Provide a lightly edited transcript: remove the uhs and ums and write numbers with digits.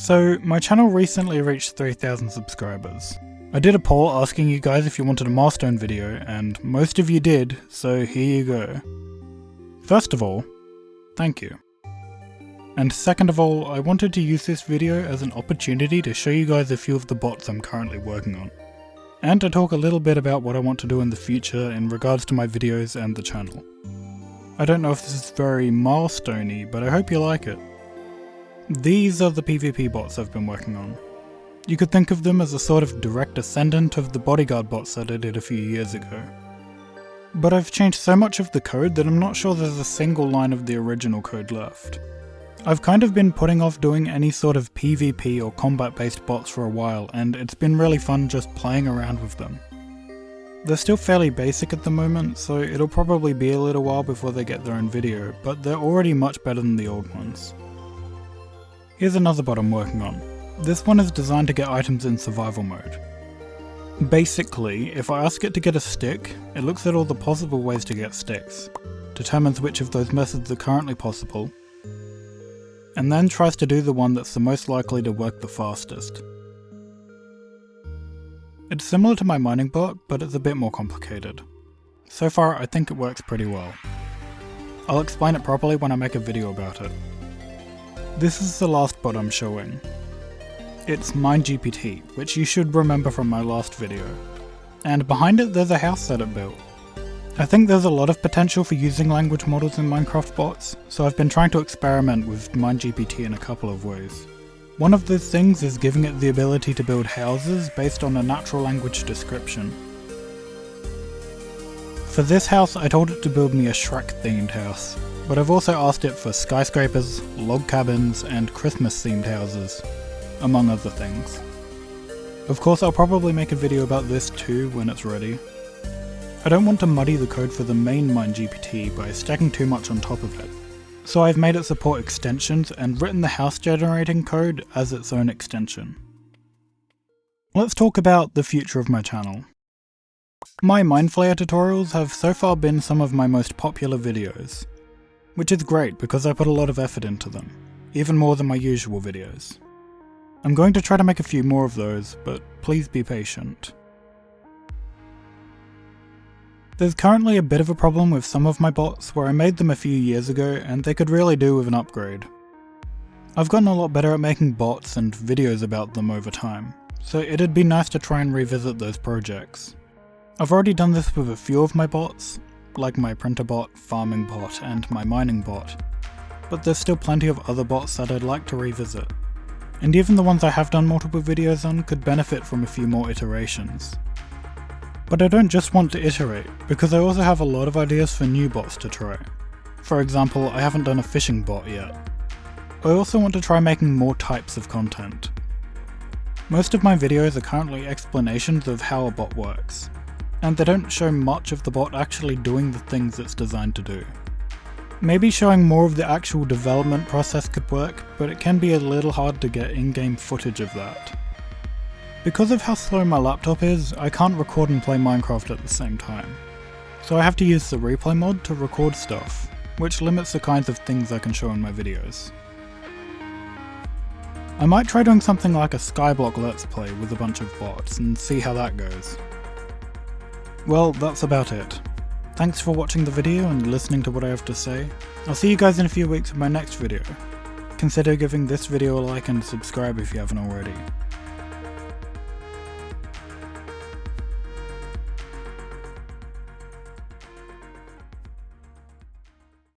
So, my channel recently reached 3,000 subscribers. I did a poll asking you guys if you wanted a milestone video, and most of you did, so here you go. First of all, thank you. And second of all, I wanted to use this video as an opportunity to show you guys a few of the bots I'm currently working on, and to talk a little bit about what I want to do in the future in regards to my videos and the channel. I don't know if this is very milestone-y, but I hope you like it. These are the PvP bots I've been working on. You could think of them as a sort of direct descendant of the bodyguard bots that I did a few years ago. But I've changed so much of the code that I'm not sure there's a single line of the original code left. I've kind of been putting off doing any sort of PvP or combat based bots for a while, and it's been really fun just playing around with them. They're still fairly basic at the moment, so it'll probably be a little while before they get their own video, but they're already much better than the old ones. Here's another bot I'm working on. This one is designed to get items in survival mode. Basically, if I ask it to get a stick, it looks at all the possible ways to get sticks, determines which of those methods are currently possible, and then tries to do the one that's the most likely to work the fastest. It's similar to my mining bot, but it's a bit more complicated. So far, I think it works pretty well. I'll explain it properly when I make a video about it. This is the last bot I'm showing. It's MineGPT, which you should remember from my last video. And behind it there's a house that it built. I think there's a lot of potential for using language models in Minecraft bots, so I've been trying to experiment with MineGPT in a couple of ways. One of those things is giving it the ability to build houses based on a natural language description. For this house I told it to build me a Shrek themed house, but I've also asked it for skyscrapers, log cabins, and Christmas themed houses, among other things. Of course I'll probably make a video about this too when it's ready. I don't want to muddy the code for the main MineGPT by stacking too much on top of it, so I've made it support extensions and written the house generating code as its own extension. Let's talk about the future of my channel. My Mineflayer tutorials have so far been some of my most popular videos, which is great because I put a lot of effort into them, even more than my usual videos. I'm going to try to make a few more of those, but please be patient. There's currently a bit of a problem with some of my bots where I made them a few years ago and they could really do with an upgrade. I've gotten a lot better at making bots and videos about them over time, so it'd be nice to try and revisit those projects. I've already done this with a few of my bots, like my printer bot, farming bot, and my mining bot, but there's still plenty of other bots that I'd like to revisit. And even the ones I have done multiple videos on could benefit from a few more iterations. But I don't just want to iterate, because I also have a lot of ideas for new bots to try. For example, I haven't done a fishing bot yet. I also want to try making more types of content. Most of my videos are currently explanations of how a bot works, and they don't show much of the bot actually doing the things it's designed to do. Maybe showing more of the actual development process could work, but it can be a little hard to get in-game footage of that. Because of how slow my laptop is, I can't record and play Minecraft at the same time. So I have to use the replay mod to record stuff, which limits the kinds of things I can show in my videos. I might try doing something like a Skyblock Let's Play with a bunch of bots and see how that goes. Well, that's about it. Thanks for watching the video and listening to what I have to say. I'll see you guys in a few weeks with my next video. Consider giving this video a like and subscribe if you haven't already.